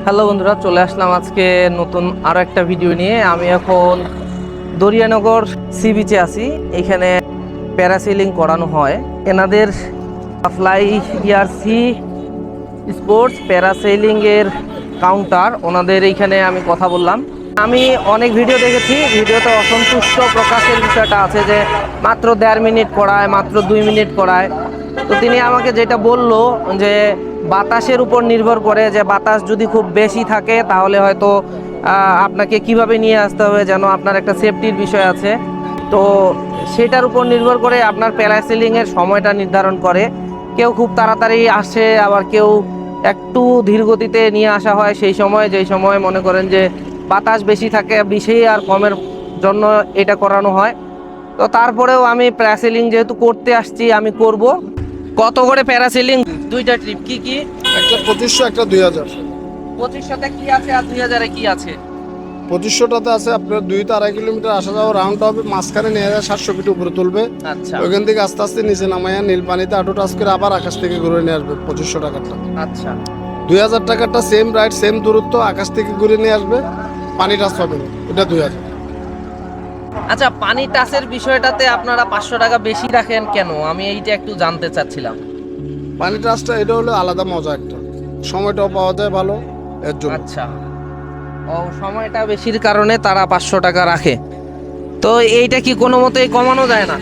Hello বন্ধুরা, চলে আসলাম আজকে নতুন আরো একটা ভিডিও নিয়ে। আমি এখন দরিয়ানগর সি বিচে আছি। এখানে প্যারাসেলিং করানো হয়। এনাদের ফ্লাই ইয়ার সি স্পোর্টস প্যারাসেলিং এর কাউন্টার, ওনাদের এইখানে আমি কথা বললাম। আমি অনেক ভিডিও দেখেছি, ভিডিওতে অসন্তুষ্ট প্রকাশের বিষয়টা আছে যে মাত্র 1.5 মিনিট করায়, মাত্র 2 মিনিট করায়। তো তিনি আমাকে যেটা বলল যে বাতাসের উপর নির্ভর করে, যে বাতাস যদি খুব বেশি থাকে তাহলে হয়তো আপনাকে কিভাবে নিয়ে আসতে হবে, যেন আপনার একটা সেফটির বিষয় আছে। তো সেটার উপর নির্ভর করে আপনার প্যারাসেলিংয়ের সময়টা নির্ধারণ করে। কেউ খুব তাড়াতাড়ি আসে, আবার কেউ একটু ধীর গতিতে নিয়ে আসা হয় সেই সময়, যেই সময় মনে করেন যে বাতাস বেশি থাকে, বেশি আর কমের জন্য এটা করানো হয়। তো তারপরেও আমি প্যারাসেলিং যেহেতু করতে আসছি, আমি করব। কত করে প্যারাসেলিং? দুইটা ট্রিপ কি কি? একটা 2500, একটা 2000। 2500তে কি আছে আর 2000-এ কি আছে? 2500টাতে আছে আপনার 2 থেকে 2.5 কিলোমিটার আসা যাওয়া রাউন্ড হবে, মাঝখানে নিয়ে যায় 700 ফিট উপরে তুলবে। আচ্ছা ওইখান থেকে আস্তে আস্তে নিচে নামাইয়া নীল পানিতে আটো টাচ করে আবার আকাশ থেকে ঘুরে নিয়ে আসবে 2500 টাকারটা। আচ্ছা 2000 টাকারটা সেম রাইড, সেম দূরত্ব, আকাশ থেকে ঘুরে নিয়ে আসবে, পানি টাচ পাবেন, ওটা 2000। আচ্ছা, পানি টাচের বিষয়টাতে আপনারা 500 টাকা বেশি রাখেন কেন? আমি এইটা একটু জানতে চাচ্ছিলাম। পানি টাচটা এটা হলো আলাদা মজা একটা, সময়টাও পাওয়া যায় ভালো এর জন্য। আচ্ছা, ও সময়টা বেশির কারণে তারা 500 টাকা রাখে। তো এইটা কি কোনো মতেই কমানো যায় না?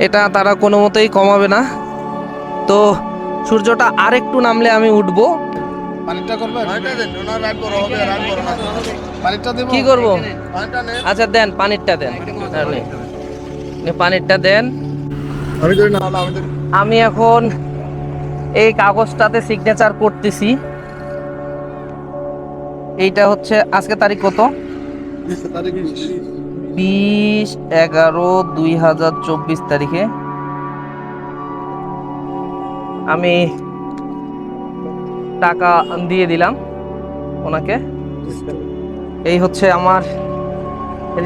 এটা তারা কোনো মতেই কমাবে না। তো সূর্যটা আরেকটু নামলে আমি উঠবো। পানিটা করবে, পানিটা দেবো, কি করব? পানিটা নে। আচ্ছা দেন, পানিরটা দেন। আপনি পানিরটা দেন। আমি করি না, আমি করি। আমি এখন এই কাগজটাতে সিগনেচার করতেছি। এইটা হচ্ছে আজকে তারিখ কত? 20/11/2024 তারিখে আমি টাকা দিয়ে দিলাম ওনাকে। এই হচ্ছে আমার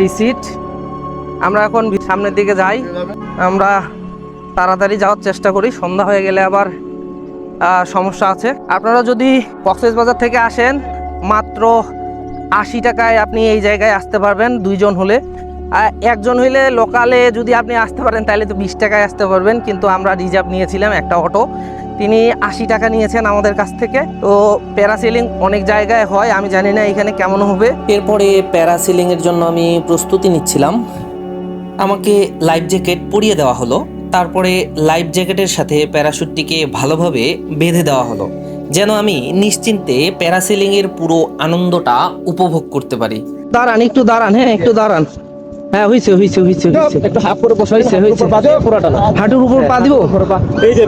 রিসিট। আমরা এখন সামনের দিকে যাই। আমরা তাড়াতাড়ি যাওয়ার চেষ্টা করি, সন্ধ্যা হয়ে গেলে আবার সমস্যা আছে। আপনারা যদি কক্সবাজার থেকে আসেন, মাত্র 80 টাকায় আপনি এই জায়গায় আসতে পারবেন 2 জন হলে। একজন হইলে লোকালে যদি আপনি আসতে পারেন তাহলে তো 20 টাকায় আসতে পারবেন, কিন্তু আমরা রিজার্ভ নিয়েছিলাম একটা অটো, তিনি 80 টাকা নিয়েছেন আমাদের কাছ থেকে। তো প্যারাসেলিং অনেক জায়গায় হয়, আমি জানি না এখানে কেমন হবে। এরপরে প্যারাসেলিংয়ের জন্য আমি প্রস্তুতি নিচ্ছিলাম। আমাকে লাইফ জ্যাকেট পরিয়ে দেওয়া হলো। তারপরে লাইফ জ্যাকেটের সাথে প্যারাশুটটিকে ভালোভাবে বেঁধে দেওয়া হলো, যেন আমি নিশ্চিন্তে প্যারাসেলিং এর পুরো আনন্দটা উপভোগ করতে পারি। দাঁড়ান, একটু দাঁড়ান, হ্যাঁ একটু দাঁড়ান। হ্যাঁ হইছে হইছে হইছে হইছে, একটু হাফ করে বসে, হইছে হইছে, পুরোটা না, হাঁটুর উপর পা দিব। এই যে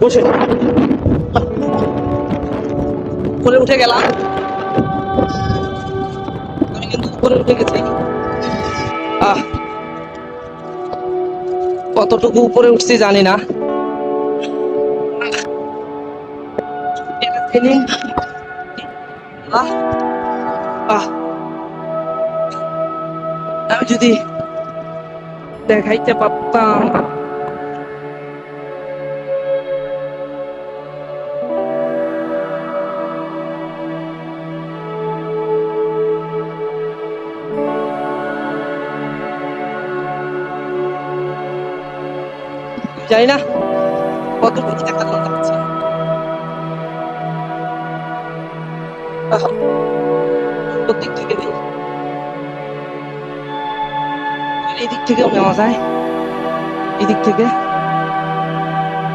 বসে উপরে উঠে গেলাম। আমি কিন্তু উপরে উঠে গেছি। কতটুকু উপরে উঠছি জানি না। আমি যদি দেখাইতে পারতাম। জানি না কতটুকু দেখা যাচ্ছে। প্রত্যেক থেকে নেই, এই দিক থেকেও নেওয়া যায়, এই দিক থেকে।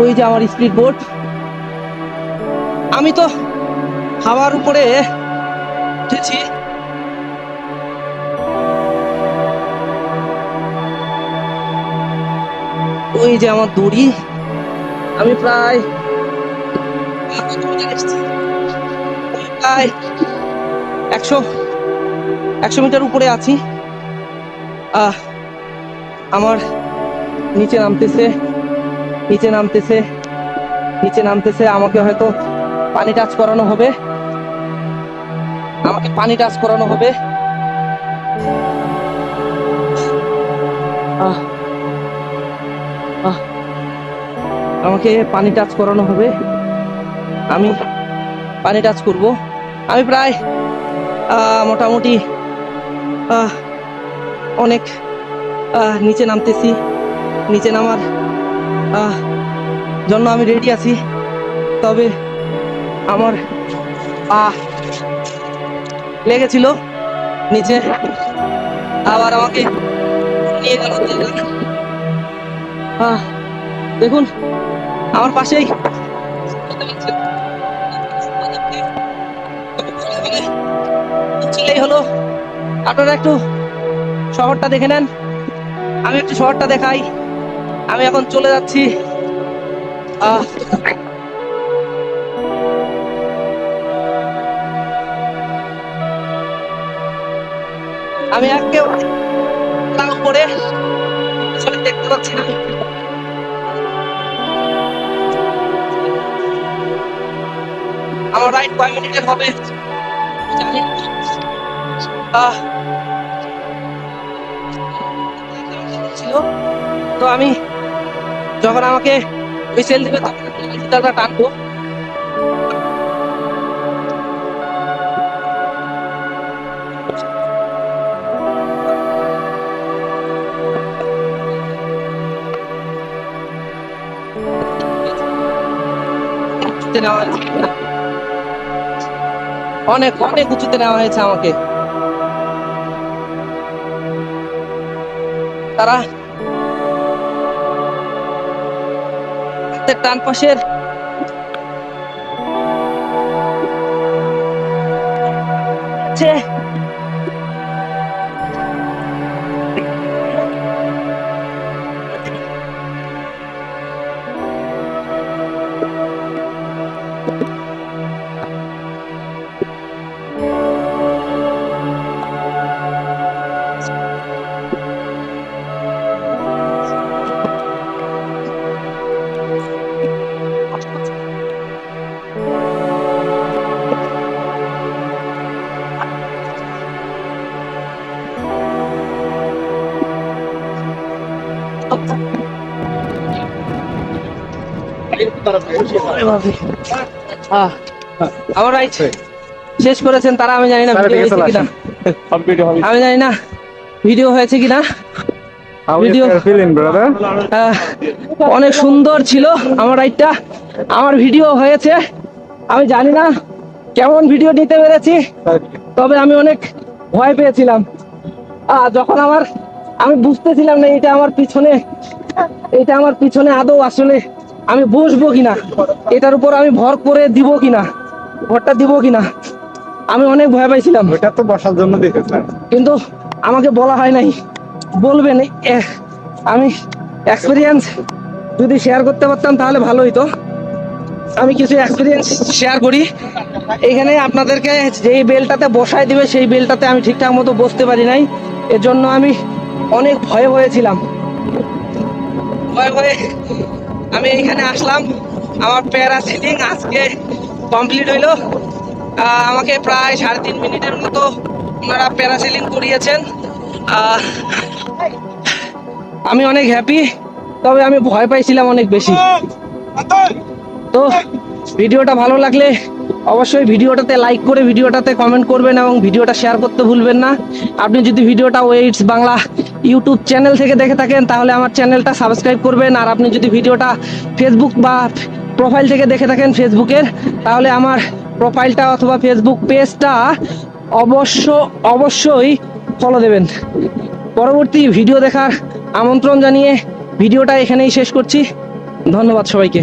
ওই যে আমার স্পিড বোট, আমি তো হাওয়ার উপরে উঠেছি। ওই যে আমার দড়ি, আমি প্রায় 100 মিটার উপরে আছি। আমার নিচে নামতেছে, নিচে নামতেছে, নিচে নামতেছে। আমাকে হয়তো পানি টাচ করানো হবে, আমাকে পানি টাচ করানো হবে। আহ আহ আমাকে পানি টাচ করানো হবে, আমি পানি টাচ করব। আমি প্রায় মোটামুটি অনেক নিচে নামতেছি। নিচে নামার জন্য আমি রেডি আছি, তবে আমার লেগেছিল নিচে, আবার আমাকে নিয়ে গেল। দেখুন আমার পাশেই ছিলেই হলো। আপনারা একটু শহরটা দেখে নেন, আমি একটু শহরটা দেখাই। আমি এখন চলে যাচ্ছি আমি একেবারে উপরে, দেখতে পাচ্ছি না। আমার রাইড কয় মিনিটের হবে জানি না। ছিল তো আমি যখন আমাকে হুইসেল দিবে তখন টানবো। অনেক অনেক উঁচুতে নেওয়া হয়েছে আমাকে। তারা ডান পাশের আমার রাইড শেষ করেছেন তারা, আমি জানি না ভিডিও হয়েছে কিনা, আমি জানি না ভিডিও হয়েছে কিনা। ভিডিও অনেক সুন্দর ছিল আমার রাইডটা, আমার ভিডিও হয়েছে। আমি জানি না কেমন ভিডিও নিতে পেরেছি, তবে আমি অনেক ভয় পেয়েছিলাম যখন আমি বুঝতেছিলাম না এটা আমার পিছনে আদৌ আসলে আমি বসবো কিনা, এটার উপর আমি ভর করে দিব কিনা, ভরটা দিব কিনা। আমি অনেক ভয় পাইছিলাম। ওটা তো বসার জন্য দেখেছেন, কিন্তু আমাকে বলা হয় নাই, বলবেন। আমি এক্সপিরিয়েন্স যদি শেয়ার করতে পারতাম তাহলে ভালো হইতো। আমি কিছু এক্সপিরিয়েন্স শেয়ার করি। এখানে আপনাদেরকে যেই বেলটাতে বসায় দিবে সেই বেলটাতে আমি ঠিকঠাক মতো বসতে পারি নাই, এর জন্য আমি অনেক ভয়ে হয়েছিলাম। ভয়ে আমি এইখানে আসলাম। আমার প্যারাসিলিং আজকে কমপ্লিট হইলো। আমাকে প্রায় 3.5 মিনিটের মতো ওনারা প্যারাসিলিং করিয়েছেন। আমি অনেক হ্যাপি, তবে আমি ভয় পাইছিলাম অনেক বেশি। তো ভিডিওটা ভালো লাগলে অবশ্যই ভিডিওটাতে লাইক করে ভিডিওটাতে কমেন্ট করবেন এবং ভিডিওটা শেয়ার করতে ভুলবেন না। আপনি যদি ভিডিওটা ওয়েটস বাংলা ইউটিউব চ্যানেল থেকে দেখে থাকেন তাহলে আমার চ্যানেলটা সাবস্ক্রাইব করবেন, আর আপনি যদি ভিডিওটা ফেসবুক বা প্রোফাইল থেকে দেখে থাকেন ফেসবুকের, তাহলে আমার প্রোফাইলটা অথবা ফেসবুক পেজটা অবশ্যই ফলো দেবেন। পরবর্তী ভিডিও দেখার আমন্ত্রণ জানিয়ে ভিডিওটা এখানেই শেষ করছি। ধন্যবাদ সবাইকে।